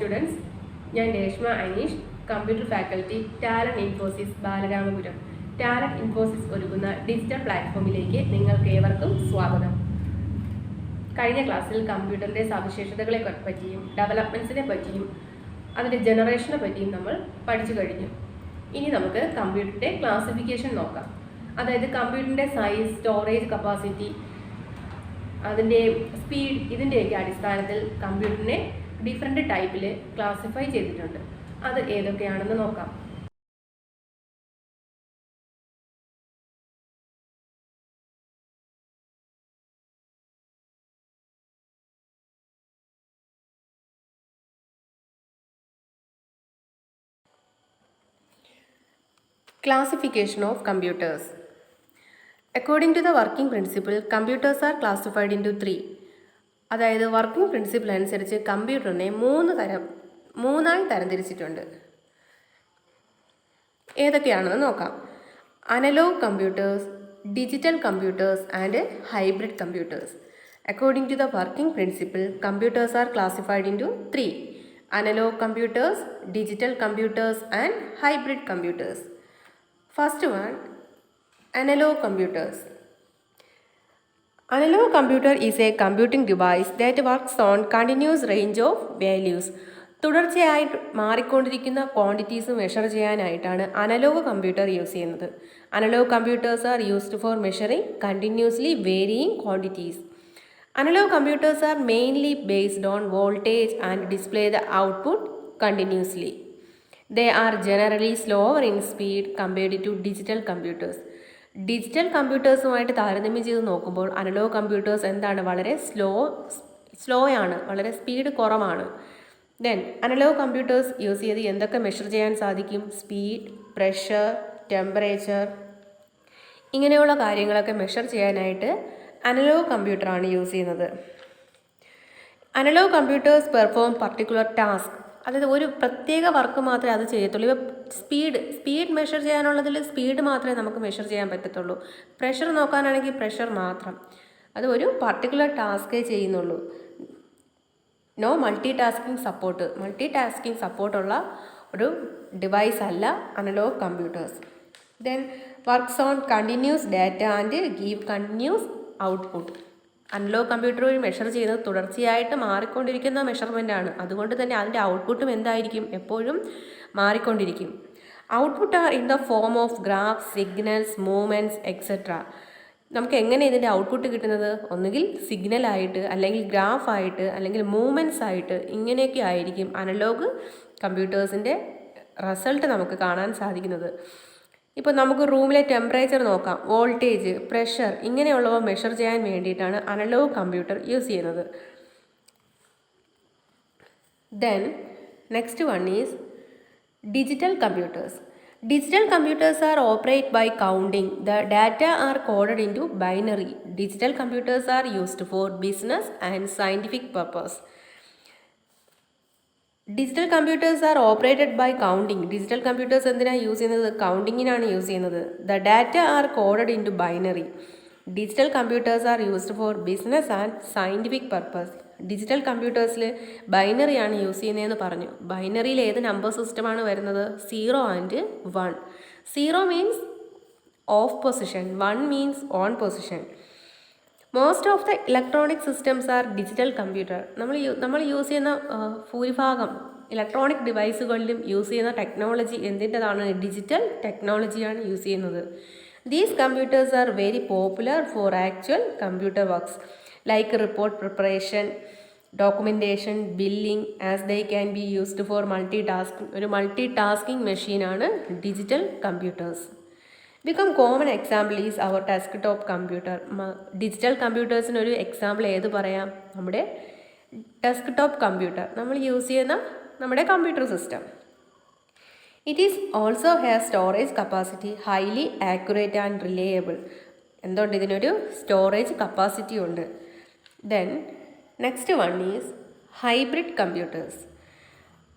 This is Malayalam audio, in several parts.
സ്റ്റുഡൻസ്, ഞാൻ Reshma Aneesh, computer faculty, talent Infosys Balaramapuram. Talent Infosys ഒരുക്കുന്ന ഡിജിറ്റൽ പ്ലാറ്റ്ഫോമിലേക്ക് നിങ്ങൾക്ക് ഏവർക്കും സ്വാഗതം. കഴിഞ്ഞ ക്ലാസ്സിൽ കമ്പ്യൂട്ടറിൻ്റെ സവിശേഷതകളെ പറ്റിയും ഡെവലപ്മെൻറ്റ്സിനെ പറ്റിയും അതിൻ്റെ ജനറേഷനെ പറ്റിയും നമ്മൾ പഠിച്ചു കഴിഞ്ഞു. ഇനി നമുക്ക് കമ്പ്യൂട്ടറിൻ്റെ ക്ലാസിഫിക്കേഷൻ നോക്കാം. അതായത് കമ്പ്യൂട്ടറിൻ്റെ സൈസ്, സ്റ്റോറേജ് കപ്പാസിറ്റി, അതിൻ്റെ സ്പീഡ്, ഇതിൻ്റെയൊക്കെ അടിസ്ഥാനത്തിൽ കമ്പ്യൂട്ടറിനെ ഡിഫറെൻ്റ് ടൈപ്പിൽ ക്ലാസിഫൈ ചെയ്തിട്ടുണ്ട്. അത് ഏതൊക്കെയാണെന്ന് നോക്കാം. Classification of computers. According to the working principle, computers are classified into 3. അതായത് വർക്കിംഗ് പ്രിൻസിപ്പിൾ അനുസരിച്ച് കമ്പ്യൂട്ടറിനെ മൂന്നായി തരംതിരിച്ചിട്ടുണ്ട്. ഏതൊക്കെയാണെന്ന് നോക്കാം. Analog computers, digital computers and hybrid computers. According to the working principle, computers are classified into 3. Analog computers, digital computers and hybrid computers. First one, analog computers. Analog computer is a computing device that works on continuous range of values. തുടർച്ചയായി മാറിക്കൊണ്ടിരിക്കുന്ന ക്വാണ്ടിറ്റീസ് മെഷർ ചെയ്യാനായിട്ടാണ് അനലോഗ് കമ്പ്യൂട്ടർ യൂസ് ചെയ്യുന്നത്. Analog computers are used for measuring continuously varying quantities. Analog computers are mainly based on voltage and display the output continuously. They are generally slower in speed compared to digital computers. Digital കമ്പ്യൂട്ടേഴ്സുമായിട്ട് താരതമ്യം ചെയ്ത് നോക്കുമ്പോൾ അനലോഗ് കമ്പ്യൂട്ടേഴ്സ് എന്താണ്, വളരെ സ്ലോ ആണ്, വളരെ സ്പീഡ് കുറവാണ്. ദെൻ അനലോഗ് കമ്പ്യൂട്ടേഴ്സ് യൂസ് ചെയ്ത് എന്തൊക്കെ മെഷർ ചെയ്യാൻ സാധിക്കും? സ്പീഡ്, പ്രഷർ, ടെമ്പറേച്ചർ, ഇങ്ങനെയുള്ള കാര്യങ്ങളൊക്കെ മെഷർ ചെയ്യാനായിട്ട് അനലോഗ് കമ്പ്യൂട്ടറാണ് യൂസ് ചെയ്യുന്നത്. Analog computers perform particular task. അതായത് ഒരു പ്രത്യേക വർക്ക് മാത്രമേ അത് ചെയ്യത്തുള്ളൂ. ഇപ്പോൾ സ്പീഡ് മെഷർ ചെയ്യാനുള്ളതിൽ സ്പീഡ് മാത്രമേ നമുക്ക് മെഷർ ചെയ്യാൻ പറ്റത്തുള്ളൂ. പ്രഷർ നോക്കാനാണെങ്കിൽ പ്രഷർ മാത്രം. അത് ഒരു പർട്ടിക്കുലർ ടാസ്കേ ചെയ്യുന്നുള്ളൂ. നോ മൾട്ടി ടാസ്കിങ് സപ്പോർട്ടുള്ള ഒരു ഡിവൈസ് അല്ല analog computers. Then works on continuous data and give continuous output. Analog computer വഴി മെഷർ ചെയ്യുന്നത് തുടർച്ചയായിട്ട് മാറിക്കൊണ്ടിരിക്കുന്ന മെഷർമെൻ്റാണ്. അതുകൊണ്ട് തന്നെ അതിൻ്റെ ഔട്ട്പുട്ടും എന്തായിരിക്കും? എപ്പോഴും മാറിക്കൊണ്ടിരിക്കും. Output are in the form of graph, signals, movements etcetera. നമുക്ക് എങ്ങനെ ഇതിൻ്റെ ഔട്ട്പുട്ട് കിട്ടുന്നത്? ഒന്നുകിൽ സിഗ്നലായിട്ട്, അല്ലെങ്കിൽ ഗ്രാഫായിട്ട്, അല്ലെങ്കിൽ മൂവ്മെൻറ്റ്സ് ആയിട്ട്, ഇങ്ങനെയൊക്കെ ആയിരിക്കും അനലോഗ് കമ്പ്യൂട്ടേഴ്സിൻ്റെ റിസൾട്ട് നമുക്ക് കാണാൻ സാധിക്കുന്നത്. ഇപ്പോൾ നമുക്ക് റൂമിലെ ടെമ്പറേച്ചർ നോക്കാം, വോൾട്ടേജ്, പ്രഷർ, ഇങ്ങനെയുള്ളവ മെഷർ ചെയ്യാൻ വേണ്ടിയിട്ടാണ് അനലോഗ് കമ്പ്യൂട്ടർ യൂസ് ചെയ്യുന്നത്. Then next one is digital computers. Digital computers are operate by counting. The data are coded into binary. Digital computers are used for business and scientific purpose. Digital computers are operated by counting. Digital computers എന്തിനാണ് യൂസ് ചെയ്യുന്നത്? കൗണ്ടിങ്ങിനാണ് യൂസ് ചെയ്യുന്നത്. The data are coded into binary. Digital computers are used for business and scientific purpose. Digital കമ്പ്യൂട്ടേഴ്സിൽ ബൈനറിയാണ് യൂസ് ചെയ്യുന്നതെന്ന് പറഞ്ഞു. ബൈനറിയിൽ ഏത് നമ്പർ സിസ്റ്റമാണ് വരുന്നത്? 0 and 1. 0 means off position, 1 means on position. Most of the electronic systems are digital computer. നമ്മൾ യൂസ് ചെയ്യുന്ന ഭൂരിഭാഗം ഇലക്ട്രോണിക് ഡിവൈസുകളിലും യൂസ് ചെയ്യുന്ന ടെക്നോളജി എന്തിൻ്റെതാണ്? ഡിജിറ്റൽ ടെക്നോളജിയാണ് യൂസ് ചെയ്യുന്നത്. These computers are very popular for actual computer works like report preparation, documentation, billing, as they can be used for multitasking. ഒരു മൾട്ടി ടാസ്കിങ് മെഷീനാണ് digital computers. Become common example is our desktop computer. ഡിജിറ്റൽ കമ്പ്യൂട്ടേഴ്സിന് ഒരു എക്സാമ്പിൾ ഏത് പറയാം? നമ്മുടെ ഡെസ്ക്ടോപ്പ് കമ്പ്യൂട്ടർ, നമ്മൾ യൂസ് ചെയ്യുന്ന നമ്മുടെ computer system. It is also have storage capacity, highly accurate and reliable. എന്തുകൊണ്ട്? ഇതിനൊരു സ്റ്റോറേജ് കപ്പാസിറ്റി ഉണ്ട്. Then next one is hybrid computers.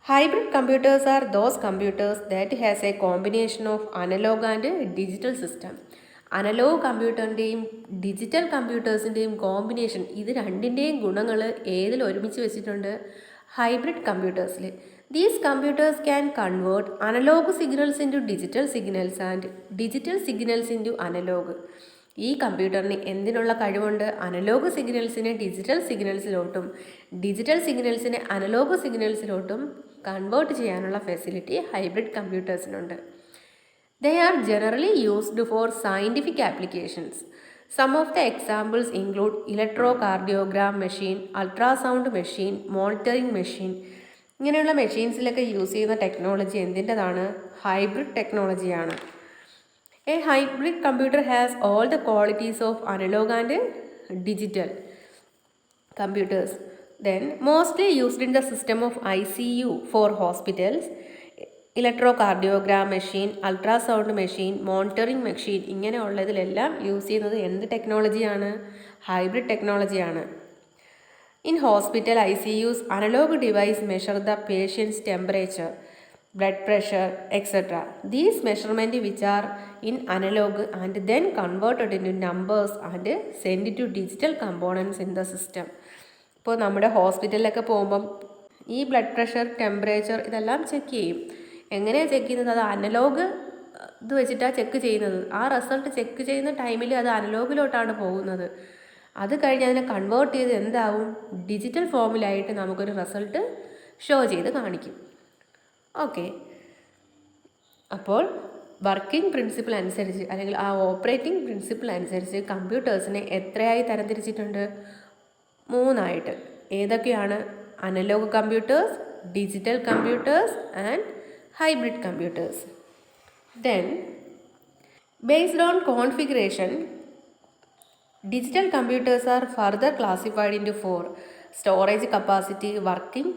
Hybrid computers are those computers that has a combination of analog and digital system. Analog കമ്പ്യൂട്ടറിൻ്റെയും ഡിജിറ്റൽ കമ്പ്യൂട്ടേഴ്സിൻ്റെയും കോമ്പിനേഷൻ, ഇത് രണ്ടിൻ്റെയും ഗുണങ്ങൾ ഏതിൽ ഒരുമിച്ച് വെച്ചിട്ടുണ്ട്? ഹൈബ്രിഡ് കമ്പ്യൂട്ടേഴ്സിൽ these computers can convert analog signals into digital signals and digital signals into analog. ഈ കമ്പ്യൂട്ടറിന് എന്തിനുള്ള കഴിവുണ്ട്? അനലോഗ് സിഗ്നൽസിനെ ഡിജിറ്റൽ സിഗ്നൽസിലോട്ടും ഡിജിറ്റൽ സിഗ്നൽസിനെ അനലോഗ് സിഗ്നൽസിലോട്ടും കൺവേർട്ട് ചെയ്യാനുള്ള ഫെസിലിറ്റി ഹൈബ്രിഡ് കമ്പ്യൂട്ടേഴ്സിനുണ്ട്. They are generally used for scientific applications. Some of the examples include electrocardiogram machine, ultrasound machine, monitoring machine. ഇങ്ങനെയുള്ള മെഷീൻസിലൊക്കെ യൂസ് ചെയ്യുന്ന ടെക്നോളജി എന്തിൻ്റെതാണ്? ഹൈബ്രിഡ് ടെക്നോളജിയാണ്. A hybrid computer has all the qualities of analog and digital computers. Then mostly used in the system of ICU for hospitals, electrocardiogram machine, ultrasound machine, monitoring machine, ഇങ്ങനെയുള്ളതിലെല്ലാം യൂസ് ചെയ്യുന്നത് എന്ത് ടെക്നോളജിയാണ്? ഹൈബ്രിഡ് ടെക്നോളജിയാണ്. In hospital ICUs, analog device measure the patient's temperature, blood pressure, etc. These measurements which are in analog and then converted into numbers and sent to digital components in the system. ഇപ്പോൾ നമ്മുടെ ഹോസ്പിറ്റലിലൊക്കെ പോകുമ്പം ഈ ബ്ലഡ് പ്രഷർ, ടെമ്പറേച്ചർ ഇതെല്ലാം ചെക്ക് ചെയ്യും. എങ്ങനെയാണ് ചെക്ക് ചെയ്യുന്നത്? അത് അനലോഗ് ഇത് വെച്ചിട്ടാണ് ചെക്ക് ചെയ്യുന്നത്. ആ റിസൾട്ട് ചെക്ക് ചെയ്യുന്ന ടൈമിൽ അത് അനലോഗിലോട്ടാണ് പോകുന്നത്. അത് കഴിഞ്ഞ് അതിനെ കൺവേർട്ട് ചെയ്ത് എന്താവും? ഡിജിറ്റൽ ഫോമിലായിട്ട് നമുക്കൊരു റിസൾട്ട് ഷോ ചെയ്ത് കാണിക്കും. ഓക്കെ, അപ്പോൾ വർക്കിംഗ് പ്രിൻസിപ്പിൾ അനുസരിച്ച് അല്ലെങ്കിൽ ആ ഓപ്പറേറ്റിംഗ് പ്രിൻസിപ്പിൾ അനുസരിച്ച് കമ്പ്യൂട്ടേഴ്സിനെ എത്രയായി തരംതിരിച്ചിട്ടുണ്ട്? 3 ഏതൊക്കെയാണ്? Analog computers, digital computers and hybrid computers. Then based on configuration, digital computers are further classified into 4: storage capacity, working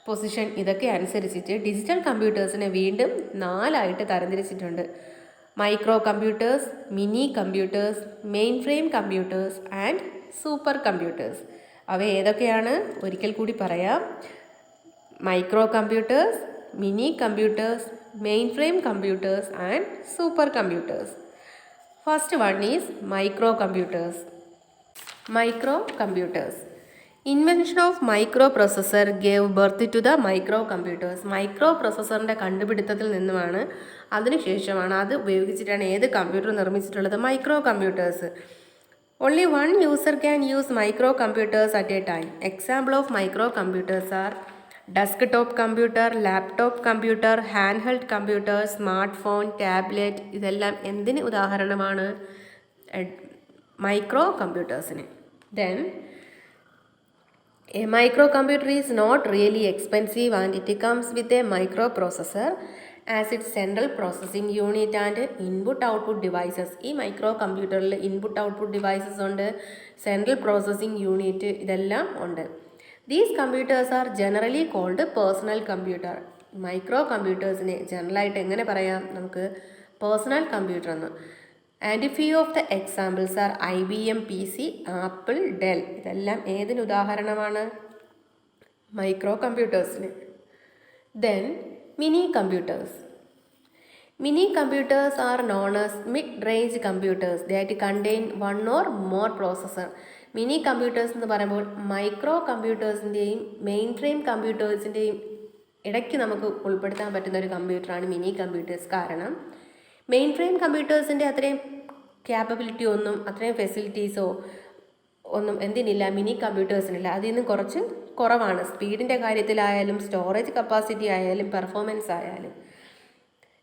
position. ഇതൊക്കെ അനുസരിച്ചിട്ട് ഡിജിറ്റൽ കമ്പ്യൂട്ടേഴ്സിനെ വീണ്ടും 4 തരംതിരിച്ചിട്ടുണ്ട്. Microcomputers, mini computers, mainframe computers and supercomputers. അവ ഏതൊക്കെയാണ്? ഒരിക്കൽ കൂടി പറയാം. Microcomputers, mini computers, mainframe computers and supercomputers. First one is microcomputers. Microcomputers. Invention of microprocessor gave birth to the microcomputers. മൈക്രോപ്രൊസസ്സറിൻ്റെ കണ്ടുപിടുത്തത്തിൽ നിന്നുമാണ്, അതിനുശേഷമാണ് അത് ഉപയോഗിച്ചിട്ടാണ് ഏത് കമ്പ്യൂട്ടർ നിർമ്മിച്ചിട്ടുള്ളത്? Microcomputers. Only one user can use microcomputers at a time. Example of microcomputers are desktop computer, laptop computer, handheld computer, smart phone, tablet. ഇതെല്ലാം എന്തിന് ഉദാഹരണമാണ്? മൈക്രോ കമ്പ്യൂട്ടേഴ്സിന്. Then a microcomputer is not really expensive and it comes with a microprocessor as it central processing unit and input output devices. ഈ മൈക്രോ കമ്പ്യൂട്ടറിൽ ഇൻപുട്ട് ഔട്ട്പുട്ട് ഡിവൈസസ് ഉണ്ട്, സെൻട്രൽ പ്രോസസ്സിംഗ് യൂണിറ്റ്, ഇതെല്ലാം ഉണ്ട്. These computers are generally called personal computer. മൈക്രോ കമ്പ്യൂട്ടേഴ്സിനെ ജനറലായിട്ട് എങ്ങനെ പറയാം? നമുക്ക് പേഴ്സണൽ കമ്പ്യൂട്ടർ എന്ന്. And few of the examples are IBM PC, Apple, Dell. ഇതെല്ലാം ഏതിന് ഉദാഹരണമാണ്? മൈക്രോ കമ്പ്യൂട്ടേഴ്സിന്. Then mini computers. Mini computers are known as mid-range computers that contain one or more processor. Mini computers എന്ന് പറയുമ്പോൾ മൈക്രോ കമ്പ്യൂട്ടേഴ്സിൻ്റെയും മെയിൻ ഫ്രെയിം കമ്പ്യൂട്ടേഴ്സിൻ്റെയും ഇടയ്ക്ക് നമുക്ക് ഉൾപ്പെടുത്താൻ പറ്റുന്ന ഒരു കമ്പ്യൂട്ടറാണ് മിനി കമ്പ്യൂട്ടേഴ്സ്. കാരണം മെയിൻ ഫ്രെയിം കമ്പ്യൂട്ടേഴ്സിൻ്റെ അത്രയും ക്യാപ്പബിലിറ്റി ഒന്നും, അത്രയും ഫെസിലിറ്റീസോ ഒന്നും എന്തിനില്ല? മിനി കമ്പ്യൂട്ടേഴ്സിനില്ല. അതിൽ നിന്ന് കുറച്ച് കുറവാണ്. സ്പീഡിൻ്റെ കാര്യത്തിലായാലും സ്റ്റോറേജ് കപ്പാസിറ്റി ആയാലും പെർഫോമൻസ് ആയാലും.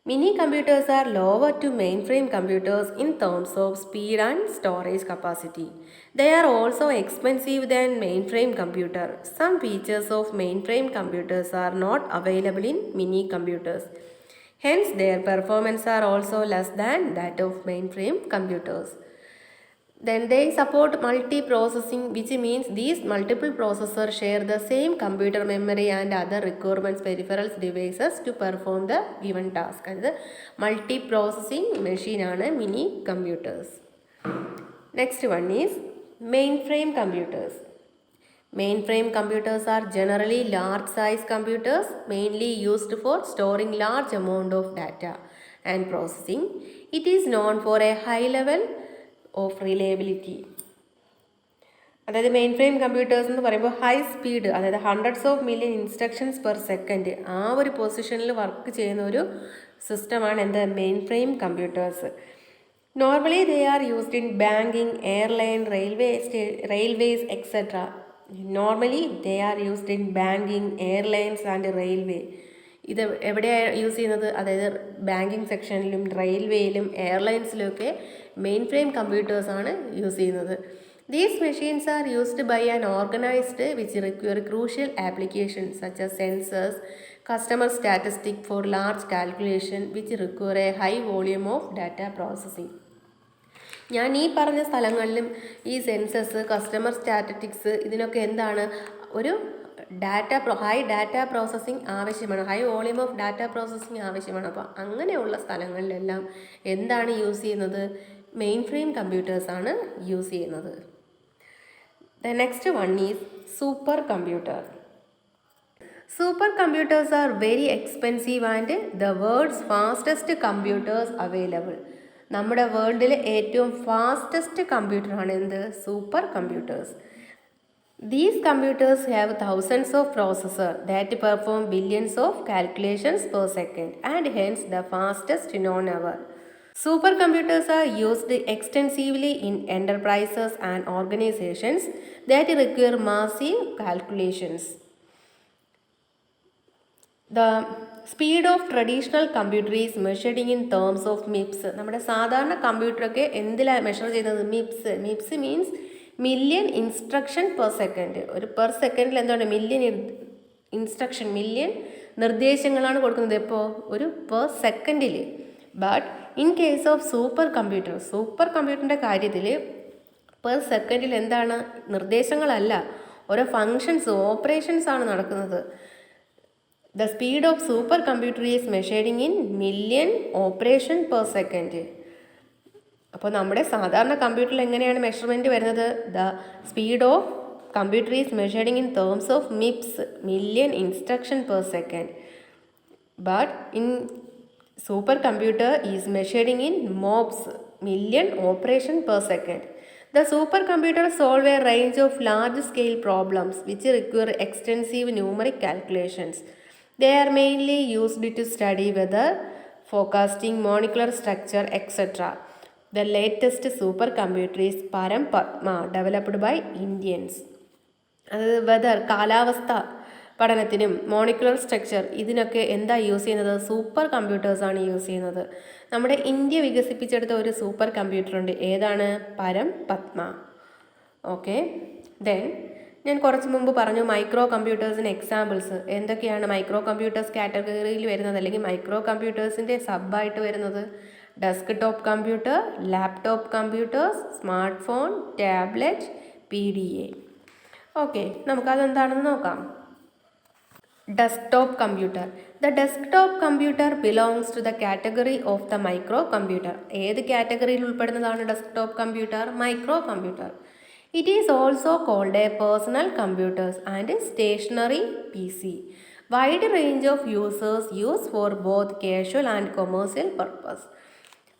Mini computers are lower to mainframe computers in terms of speed and storage capacity. They are also expensive than mainframe computer. Some features of mainframe computers are not available in mini computers. Hence, their performance are also less than that of mainframe computers. Then they support multiprocessing, which means these multiple processors share the same computer memory and other requirements peripherals devices to perform the given task. And the multiprocessing machine are mini computers. Next one is mainframe computers. Mainframe computers are generally large size computers mainly used for storing large amount of data and processing. It is known for a high level of reliability. അതായത് മെയിൻ ഫ്രെയിം കമ്പ്യൂട്ടേഴ്സ് എന്ന് പറയുമ്പോൾ ഹൈ സ്പീഡ്, അതായത് hundreds of million instructions per second, ആ ഒരു പൊസിഷനിൽ വർക്ക് ചെയ്യുന്ന ഒരു സിസ്റ്റമാണ് എന്ത് main frame computers. Normally they are used in banking, airline, railways etcetera. Normally they are used in banking, airlines and railway. ഇത് എവിടെയാണ് യൂസ് ചെയ്യുന്നത്? അതായത് ബാങ്കിങ് സെക്ഷനിലും റെയിൽവേയിലും എയർലൈൻസിലും ഒക്കെ മെയിൻ ഫ്രെയിം കമ്പ്യൂട്ടേഴ്സാണ് യൂസ് ചെയ്യുന്നത്. These machines are used by an organized which require crucial applications such as sensors, customer statistics for large calculation which require a high volume of data processing. ഞാൻ ഈ പറഞ്ഞ സ്ഥലങ്ങളിലും ഈ സെൻസസ്, കസ്റ്റമർ സ്റ്റാറ്റിസ്റ്റിക്സ്, ഇതിനൊക്കെ എന്താണ് ഒരു ഹൈ ഡാറ്റ പ്രോസസ്സിങ് ആവശ്യമാണ്, high volume of data processing ആവശ്യമാണ്. അപ്പോൾ അങ്ങനെയുള്ള സ്ഥലങ്ങളിലെല്ലാം എന്താണ് യൂസ് ചെയ്യുന്നത്? മെയിൻ ഫ്രെയിം കമ്പ്യൂട്ടേഴ്സാണ് യൂസ് ചെയ്യുന്നത്. The next one is supercomputer. Supercomputers are very expensive and the world's fastest computers available. നമ്മുടെ വേൾഡിലെ ഏറ്റവും ഫാസ്റ്റസ്റ്റ് കമ്പ്യൂട്ടറാണ് എന്ത്? Super computers. These computers have thousands of processors that perform billions of calculations per second and hence the fastest known ever. Supercomputers are used extensively in enterprises and organizations that require massive calculations. The speed of traditional computer is measured in terms of MIPS. നമ്മുടെ സാധാരണ കമ്പ്യൂട്ടറൊക്കെ എന്തിലാണ് മെഷർ ചെയ്യുന്നത്? MIPS means million instruction per second. ഒരു പെർ സെക്കൻഡിൽ എന്താണ്? മില്യൺ നിർദ്ദേശങ്ങളാണ് കൊടുക്കുന്നത്. എപ്പോൾ? ഒരു പെർ സെക്കൻഡിൽ. ബട്ട് ഇൻ കേസ് ഓഫ് സൂപ്പർ കമ്പ്യൂട്ടറിൻ്റെ കാര്യത്തിൽ പെർ സെക്കൻഡിൽ എന്താണ്? നിർദ്ദേശങ്ങളല്ല, ഓരോ ഫങ്ഷൻസ്, ഓപ്പറേഷൻസ് ആണ് നടക്കുന്നത്. The speed of supercomputer is measuring in million operation per second. അപ്പോൾ നമ്മുടെ സാധാരണ കമ്പ്യൂട്ടറിൽ എങ്ങനെയാണ് മെഷർമെൻറ്റ് വരുന്നത്? The speed of computer is measuring in terms of MIPS, million instruction per second. But in supercomputer is measuring in MOPS, million operation per second. The supercomputer solve a range of large-scale problems which require extensive numeric calculations. They are mainly used to study weather, forecasting, molecular structure, etc. The latest supercomputer is Param-Padma, developed by Indians. Weather, കാലാവസ്ഥ പഠനത്തിനും മോളിക്കുലർ സ്ട്രക്ചർ, ഇതിനൊക്കെ എന്താ യൂസ് ചെയ്യുന്നത്? സൂപ്പർ കമ്പ്യൂട്ടേഴ്സാണ് യൂസ് ചെയ്യുന്നത്. നമ്മുടെ ഇന്ത്യ വികസിപ്പിച്ചെടുത്ത ഒരു സൂപ്പർ കമ്പ്യൂട്ടറുണ്ട്. ഏതാണ്? പരം-പദ്മ. ഓക്കെ. ദെൻ ഞാൻ കുറച്ച് മുമ്പ് പറഞ്ഞു മൈക്രോ കമ്പ്യൂട്ടേഴ്സിന് എക്സാമ്പിൾസ് എന്തൊക്കെയാണ് മൈക്രോ കമ്പ്യൂട്ടേഴ്സ് കാറ്റഗറിയിൽ വരുന്നത്, അല്ലെങ്കിൽ മൈക്രോ കമ്പ്യൂട്ടേഴ്സിൻ്റെ സബായിട്ട് വരുന്നത്? Desktop computer, laptop computers, smart phone, tablet, PDA. Okay, നമുക്കതെന്താണെന്ന് നോക്കാം. Desktop computer. The desktop computer belongs to the category of the microcomputer. ഏത് കാറ്റഗറിയിൽ ഉൾപ്പെടുന്നതാണ് desktop computer? Micro computer. It is also called a personal computers and stationary PC. Wide range of users use for both casual and commercial purpose.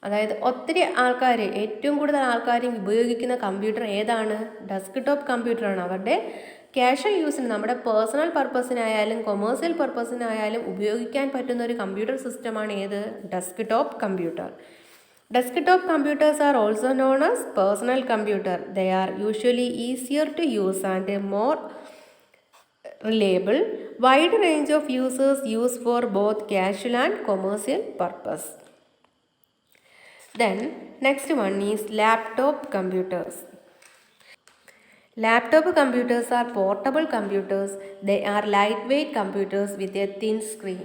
അതായത് ഒത്തിരി ആൾക്കാർ, ഏറ്റവും കൂടുതൽ ആൾക്കാർ ഉപയോഗിക്കുന്ന കമ്പ്യൂട്ടർ ഏതാണ്? ഡെസ്ക്ടോപ്പ് കമ്പ്യൂട്ടറാണ്. അവരുടെ കാഷ്വൽ യൂസിന്, നമ്മുടെ പേഴ്സണൽ പർപ്പസിനായാലും കൊമേഴ്സ്യൽ പർപ്പസിനായാലും ഉപയോഗിക്കാൻ പറ്റുന്ന ഒരു കമ്പ്യൂട്ടർ സിസ്റ്റമാണ് ഏത്? Desktop computer. Desktop computers are also known as personal computer. They are usually easier to use and more reliable. Wide range of users use for both casual and commercial purpose. Then next one is laptop computers. Laptop computers are portable computers. They are lightweight computers with a thin screen.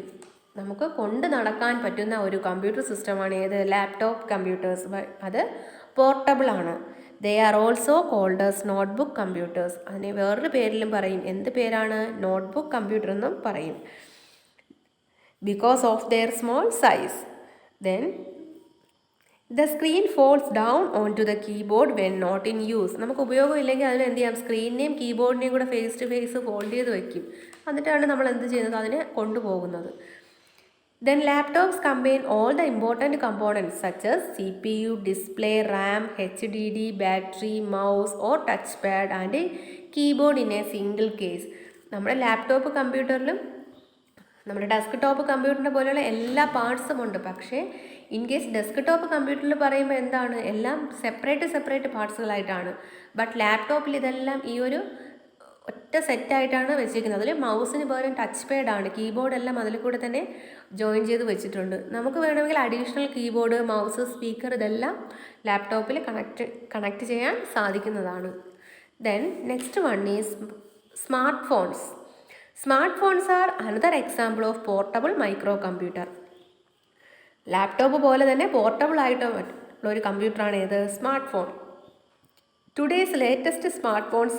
നമുക്ക് കൊണ്ട് നടക്കാൻ പറ്റുന്ന ഒരു കമ്പ്യൂട്ടർ സിസ്റ്റമാണ് ഏത്? Laptop computers. അത് പോർട്ടബിൾ ആണ്. They are also called as notebook computers. അതിനെ വേറൊരു പേരിലും പറയും. എന്ത് പേരാണ്? നോട്ട്ബുക്ക് കമ്പ്യൂട്ടർ എന്നും പറയും. Because of their small size. Then the screen falls down on to the keyboard when not in use. നമുക്ക് ഉപയോഗമില്ലെങ്കിൽ അതിന് എന്ത് ചെയ്യാം? സ്ക്രീനിനെയും കീബോർഡിനെയും കൂടെ ഫേസ് ടു ഫേസ് ഫോൾഡ് ചെയ്ത് വയ്ക്കും. എന്നിട്ടാണ് നമ്മൾ എന്ത് ചെയ്യുന്നത്? അതിനെ കൊണ്ടുപോകുന്നത്. Then laptops combine all the important components such as CPU, display, RAM, HDD, battery, mouse or touchpad and a keyboard in a single case. നമ്മുടെ ലാപ്ടോപ്പ് കമ്പ്യൂട്ടറിലും നമ്മുടെ ഡെസ്ക്ടോപ്പ് കമ്പ്യൂട്ടറിൻ്റെ പോലെയുള്ള എല്ലാ പാർട്സും ഉണ്ട്. പക്ഷേ ഇൻ കേസ് ഡെസ്ക്ടോപ്പ് കമ്പ്യൂട്ടറിൽ പറയുമ്പോൾ എന്താണ്, എല്ലാം സെപ്പറേറ്റ് പാർട്സുകളായിട്ടാണ്. ബട്ട് ലാപ്ടോപ്പിൽ ഇതെല്ലാം ഈ ഒരു ഒറ്റ സെറ്റായിട്ടാണ് വെച്ചിരിക്കുന്നത്. അതിൽ മൗസിന് പകരം ടച്ച് പാഡാണ്, കീബോർഡെല്ലാം അതിൽ കൂടെ തന്നെ ജോയിൻ ചെയ്ത് വെച്ചിട്ടുണ്ട്. നമുക്ക് വേണമെങ്കിൽ അഡീഷണൽ കീബോർഡ്, മൗസ്, സ്പീക്കർ ഇതെല്ലാം ലാപ്ടോപ്പിൽ കണക്ട് ചെയ്യാൻ സാധിക്കുന്നതാണ്. Then next one is smart phones. Smart phones R another example of portable micro computer. Laptop പോലെ തന്നെ പോർട്ടബിൾ ആയിട്ടുള്ള ഒരു കമ്പ്യൂട്ടറാണ് ഏത്, smart phone. Today's latest smartphones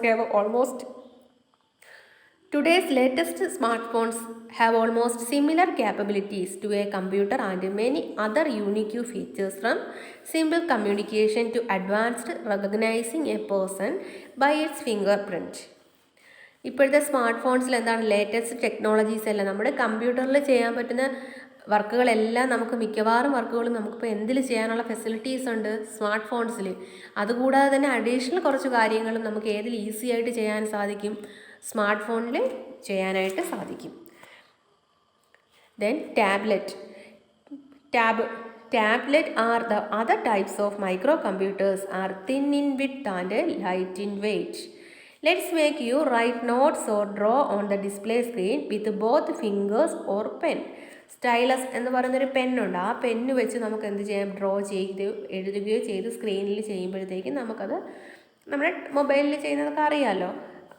have almost similar capabilities to a computer and many other unique features from simple communication to advanced recognizing a person by its fingerprint. ഇപ്പോഴത്തെ സ്മാർട്ട് ഫോൺസിൽ എന്താണ് ലേറ്റസ്റ്റ് ടെക്നോളജീസ് എല്ലാം നമ്മുടെ കമ്പ്യൂട്ടറിൽ ചെയ്യാൻ പറ്റുന്ന വർക്കുകളെല്ലാം നമുക്ക് മിക്കവാറും വർക്കുകളും നമുക്കിപ്പോൾ എന്തിൽ ചെയ്യാനുള്ള ഫെസിലിറ്റീസ് ഉണ്ട് സ്മാർട്ട് ഫോൺസിൽ. അതുകൂടാതെ തന്നെ അഡീഷണൽ കുറച്ച് കാര്യങ്ങളും നമുക്ക് ഏതിൽ ഈസി ആയിട്ട് ചെയ്യാൻ സാധിക്കും, സ്മാർട്ട് ഫോണിൽ ചെയ്യാനായിട്ട് സാധിക്കും. Then tablet are the other types of micro computers are thin in width and light in weight. Let's make you write notes or draw on the display screen with both fingers or pen. Stylus എന്ന് പറയുന്നൊരു പെന്നുണ്ട്. ആ പെന്ന് വെച്ച് നമുക്ക് എന്ത് ചെയ്യാം, ഡ്രോ എഴുതുകയോ ചെയ്ത് സ്ക്രീനിൽ ചെയ്യുമ്പോഴത്തേക്കും നമുക്കത് നമ്മുടെ മൊബൈലിൽ ചെയ്യുന്നതൊക്കെ അറിയാമല്ലോ,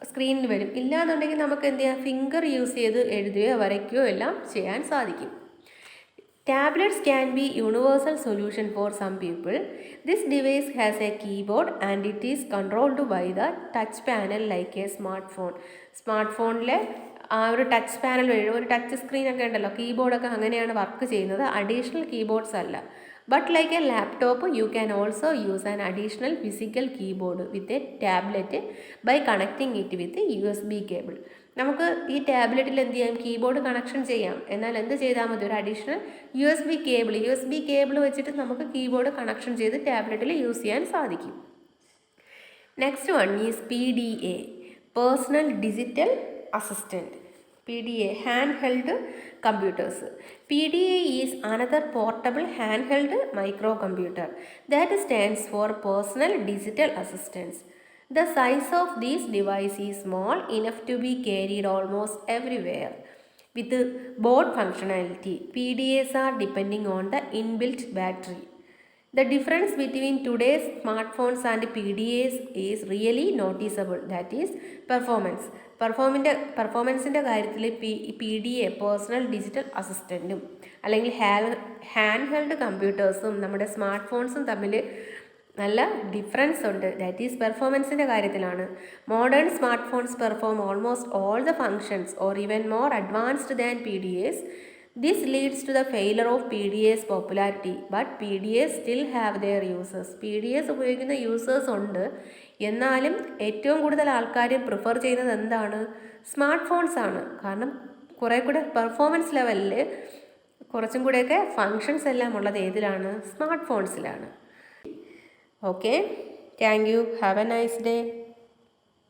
സ്ക്രീനിൽ വരും. ഇല്ലാന്നുണ്ടെങ്കിൽ നമുക്ക് എന്ത് ചെയ്യാം, ഫിംഗർ യൂസ് ചെയ്ത് എഴുതുകയോ വരയ്ക്കുകയോ എല്ലാം ചെയ്യാൻ സാധിക്കും. Tablets can be universal solution for some people. This device has a keyboard and it is controlled by the touch panel like a smartphone. Smart ആ ഒരു ടച്ച് പാനൽ വഴി ഒരു ടച്ച് സ്ക്രീനൊക്കെ ഉണ്ടല്ലോ, കീബോർഡൊക്കെ അങ്ങനെയാണ് വർക്ക് ചെയ്യുന്നത്, അഡീഷണൽ കീബോർഡ്സ് അല്ല. But like a laptop you can also use an additional physical keyboard with a tablet by connecting it with USB cable. നമുക്ക് ഈ ടാബ്ലറ്റിൽ എന്ത് ചെയ്യാം, കീബോർഡ് കണക്ഷൻ ചെയ്യാം. എന്നാൽ എന്ത് ചെയ്താൽ മതി, ഒരു അഡീഷണൽ USB കേബിൾ വെച്ചിട്ട് നമുക്ക് കീബോർഡ് കണക്ഷൻ ചെയ്ത് ടാബ്ലറ്റിൽ യൂസ് ചെയ്യാൻ സാധിക്കും. Next one is PDA, personal digital assistant. PDA, handheld computers. PDA is another portable handheld microcomputer that stands for Personal Digital Assistance. The size of this device is small enough to be carried almost everywhere. With board functionality, PDAs are depending on the inbuilt battery. The difference between today's smartphones and PDAs is really noticeable. That is performance. പെർഫോമൻസിൻ്റെ കാര്യത്തിൽ PDA, പേഴ്സണൽ ഡിജിറ്റൽ അസിസ്റ്റൻറ്റും അല്ലെങ്കിൽ ഹാൻഡ് ഹെൽഡ് കമ്പ്യൂട്ടേഴ്സും നമ്മുടെ സ്മാർട്ട് ഫോൺസും തമ്മിൽ നല്ല ഡിഫറൻസ് ഉണ്ട്. ദാറ്റ് ഈസ് പെർഫോമൻസിൻ്റെ കാര്യത്തിലാണ്. Modern smart phones perform almost all the functions or even more advanced than PDAs. This leads to the failure of PDA's popularity, but PDAs still have their users. PDAs ഉപയോഗിക്കുന്ന യൂസേഴ്സ് ഉണ്ട്, എന്നാലും ഏറ്റവും കൂടുതൽ ആൾക്കാർ പ്രിഫർ ചെയ്യുന്നത് എന്താണ്, സ്മാർട്ട് ഫോൺസ് ആണ്. കാരണം കുറേ കൂടെ പെർഫോമൻസ് ലെവലിൽ കുറച്ചും കൂടെയൊക്കെ ഫങ്ഷൻസ് എല്ലാം ഉള്ളത് ഏതിലാണ്, സ്മാർട്ട് ഫോൺസിലാണ്. Okay, thank you, have a nice day.